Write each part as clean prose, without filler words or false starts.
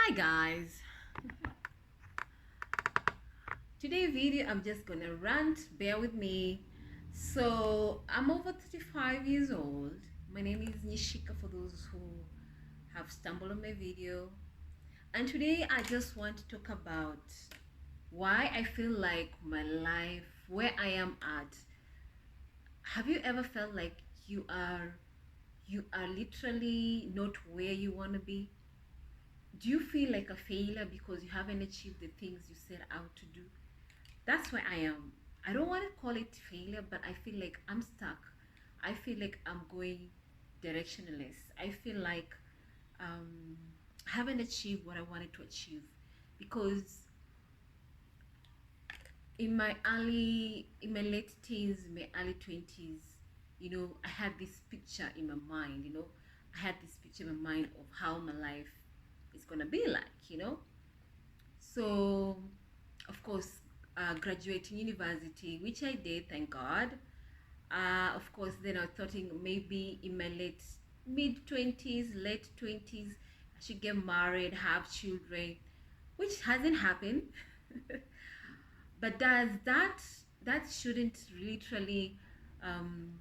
Hi guys, today video I'm just gonna rant, bear with me. So I'm over 35 years old. My name is Nishika for those who have stumbled on my video, and today I just want to talk about why I feel like my life, where I am at. Have you ever felt like you are you are literally not where you want to be? Do you feel like a failure because you haven't achieved the things you set out to do? That's where I am. I don't want to call it failure, but I feel like I'm stuck. I feel like I'm going directionless. I feel like um, I haven't achieved what I wanted to achieve because in my late teens, my early 20s, I had this picture in my mind. I had this picture in my mind of how my life is gonna be like. So, of course, graduating university, which I did, thank God. Of course, then I was thinking maybe in my mid 20s, late 20s, I should get married, have children, which hasn't happened. But does that shouldn't literally um,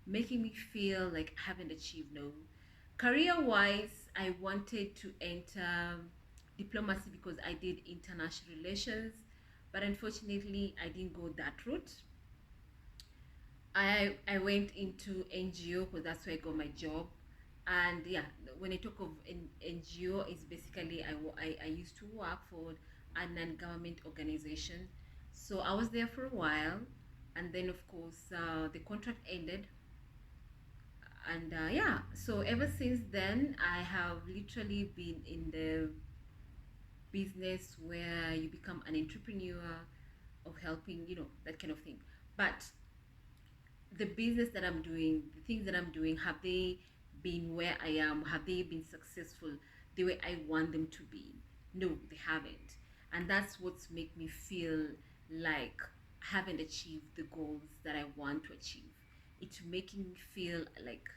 making me feel like I haven't achieved? No. Career wise, I wanted to enter diplomacy because I did international relations, but unfortunately I didn't go that route. I went into NGO because that's where I got my job. And yeah, when I talk of NGO, it's basically I used to work for a non-government organization. So I was there for a while, and then of course the contract ended. And yeah, so ever since then I have literally been in the business where you become an entrepreneur of helping, that kind of thing. But the business that I'm doing, the things that I'm doing, have they been where I am? Have they been successful the way I want them to be? No, they haven't. And that's what's make me feel like I haven't achieved the goals that I want to achieve. It's making me feel like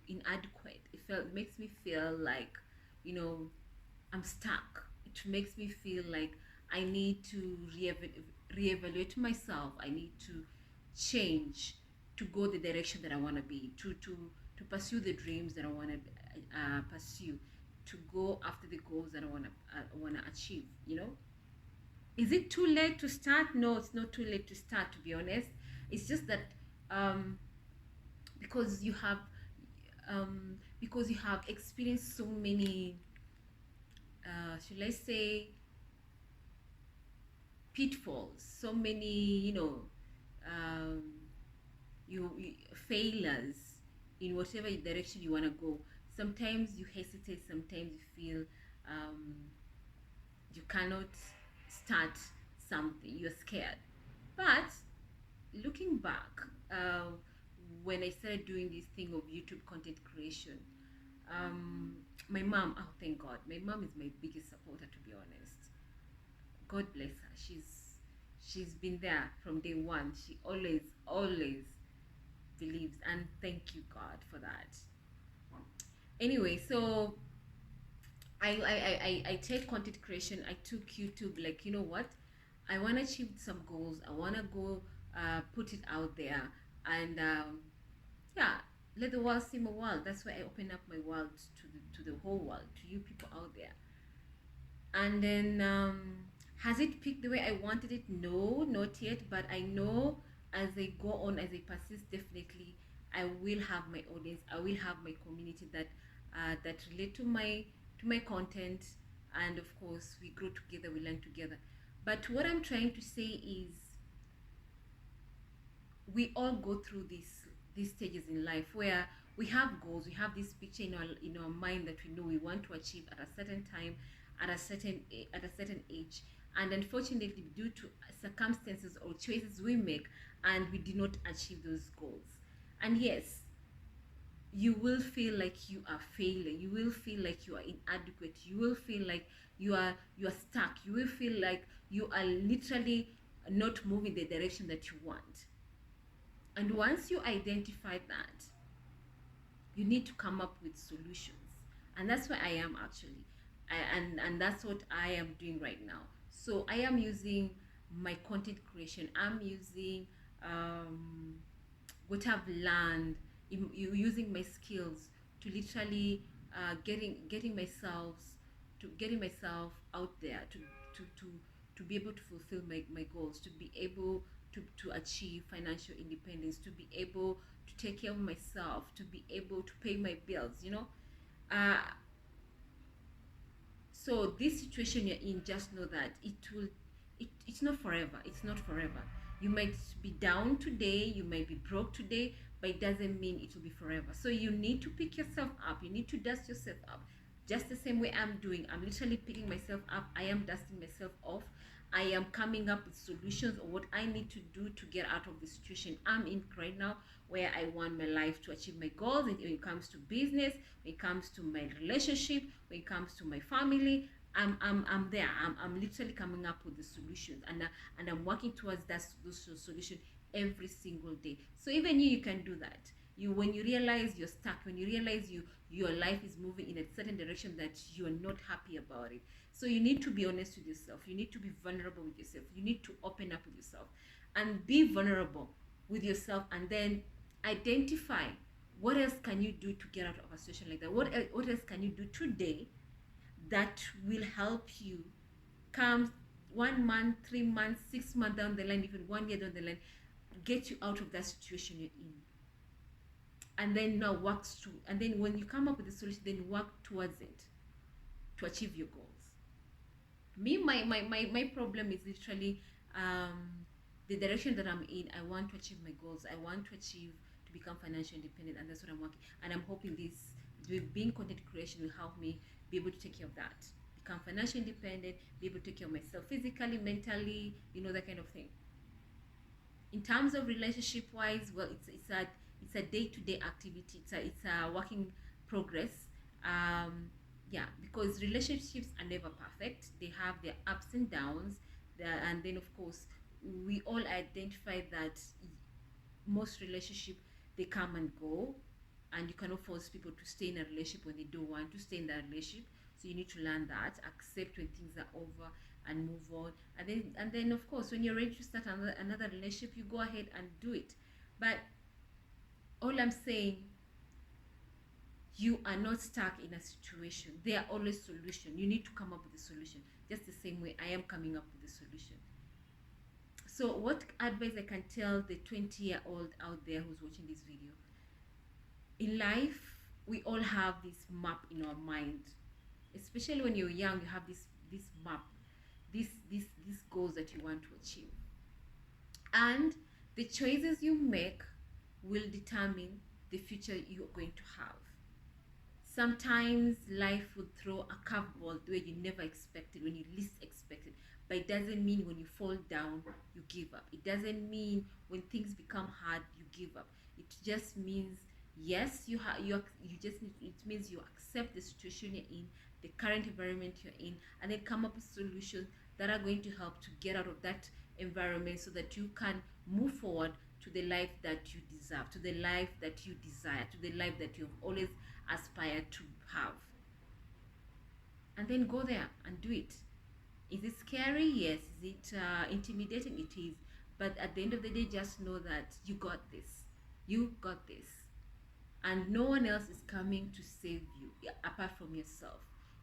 inadequate. It makes me feel like, you know, I'm stuck. It makes me feel like I need to reevaluate myself. I need to change to go the direction that I want to be, to pursue the dreams that I want to pursue, to go after the goals that I want to achieve. Is it too late to start? No, it's not too late to start. To be honest, it's just that um, because you have experienced so many, should I say, pitfalls, so many, um, you failures in whatever direction you want to go. Sometimes you hesitate, sometimes you feel um, you cannot start something, you're scared. But looking back, uh, when I started doing this thing of YouTube content creation, um, my mom, oh thank God, my mom is my biggest supporter, to be honest. God bless her. She's been there from day one. She always believes, and thank you God for that. Anyway, so I take content creation. I took YouTube, like, you know what, I want to achieve some goals. I want to go put it out there, and yeah, let the world see my world. That's why I open up my world to the whole world, to you people out there. And then has it picked the way I wanted it? No, not yet, but I know as I go on, as I persist, definitely I will have my audience, I will have my community that relate to my content. And of course we grow together, we learn together. But what I'm trying to say is we all go through these stages in life where we have goals, we have this picture in our mind that we know we want to achieve at a certain time, at a certain age. And unfortunately, due to circumstances or choices we make, and we do not achieve those goals, and yes, you will feel like you are failing, you will feel like you are inadequate, you will feel like you are stuck, you will feel like you are literally not moving the direction that you want. And once you identify that, you need to come up with solutions. And that's where I am actually. And that's what I am doing right now. So I am using my content creation, I'm using um, what I've learned, using my skills to literally getting myself out there to be able to fulfill my goals, to be able to achieve financial independence, to be able to take care of myself, to be able to pay my bills, uh, so this situation you're in, just know that it's not forever. It's not forever. You might be down today, you might be broke today, but it doesn't mean it will be forever. So you need to pick yourself up, you need to dust yourself up, just the same way I'm doing. I'm literally picking myself up, I am dusting myself off, I am coming up with solutions or what I need to do to get out of the situation I'm in right now, where I want my life to achieve my goals. When it comes to business, when it comes to my relationship, when it comes to my family, I'm there. I'm literally coming up with the solutions, and I'm working towards those solutions every single day. So even you can do that. When you realize you're stuck, when you realize your life is moving in a certain direction that you're not happy about it, so you need to be honest with yourself, you need to be vulnerable with yourself, you need to open up with yourself and be vulnerable with yourself, and then identify what else can you do to get out of a situation like that. What else can you do today that will help you come 1 month, 3 months, 6 months down the line, even 1 year down the line, get you out of that situation you're in. And then now and then when you come up with a solution, then work towards it to achieve your goals. My problem is literally the direction that I'm in. I want to achieve my goals, I want to become financially independent, and that's what I'm working. And I'm hoping being content creation will help me be able to take care of that, become financially independent, be able to take care of myself physically, mentally, that kind of thing. In terms of relationship wise, well, it's a day-to-day activity, it's a working progress. Yeah, because relationships are never perfect, they have their ups and downs there. And then of course we all identify that most relationship, they come and go, and you cannot force people to stay in a relationship when they don't want to stay in that relationship. So you need to learn that, accept when things are over, and move on. And then of course when you're ready to start another relationship, you go ahead and do it. But all I'm saying, you are not stuck in a situation, there are always solutions. You need to come up with a solution, just the same way I am coming up with a solution. So what advice I can tell the 20-year-old out there who's watching this video: in life we all have this map in our mind, especially when you're young. You have this map, these goals that you want to achieve, and the choices you make will determine the future you're going to have. Sometimes life will throw a curveball the way you never expected, when you least expected. But it doesn't mean when you fall down you give up. It doesn't mean when things become hard you give up. It just means, yes, you just need, it means you accept the situation you're in, the current environment you're in, and then come up with solutions that are going to help to get out of that environment, so that you can move forward to the life that you deserve, to the life that you desire, to the life that you've always aspired to have. And then go there and do it. Is it scary? Yes. Is it intimidating? It is. But at the end of the day, just know that you got this. You got this. And no one else is coming to save you apart from yourself.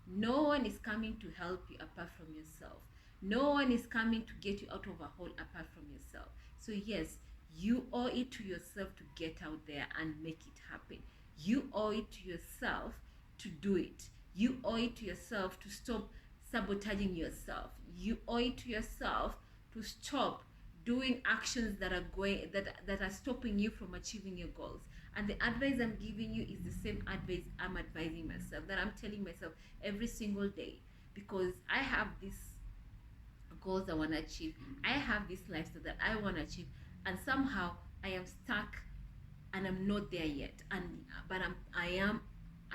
No one is coming to help you apart from yourself. No one is coming to get you out of a hole apart from yourself. So yes, you owe it to yourself to get out there and make it happen. You owe it to yourself to do it. You owe it to yourself to stop sabotaging yourself. You owe it to yourself to stop doing actions that are stopping you from achieving your goals. And the advice I'm giving you is the same advice I'm advising myself, that I'm telling myself every single day, because I have these goals I want to achieve. I have this lifestyle that I want to achieve, and somehow I am stuck and I'm not there yet. But I am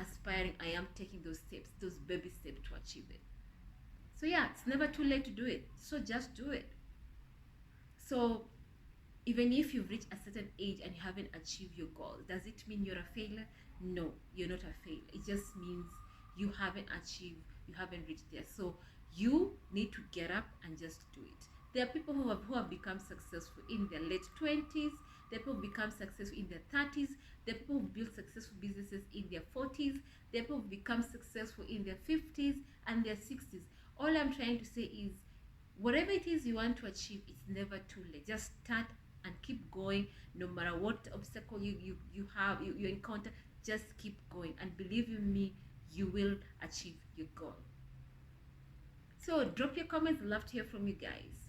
aspiring. I am taking those steps, those baby steps to achieve it. So yeah, it's never too late to do it. So just do it. So even if you've reached a certain age and you haven't achieved your goal, does it mean you're a failure? No, you're not a failure. It just means you haven't achieved you haven't reached there. So you need to get up and just do it. There are people who have become successful in their late 20s. There are people who become successful in their 30s. There are people who build successful businesses in their 40s. There are people who become successful in their 50s and their 60s. All I'm trying to say is, whatever it is you want to achieve, it's never too late. Just start and keep going. No matter what obstacle you encounter, just keep going, and believe in me, you will achieve your goal. So drop your comments. I'd love to hear from you guys.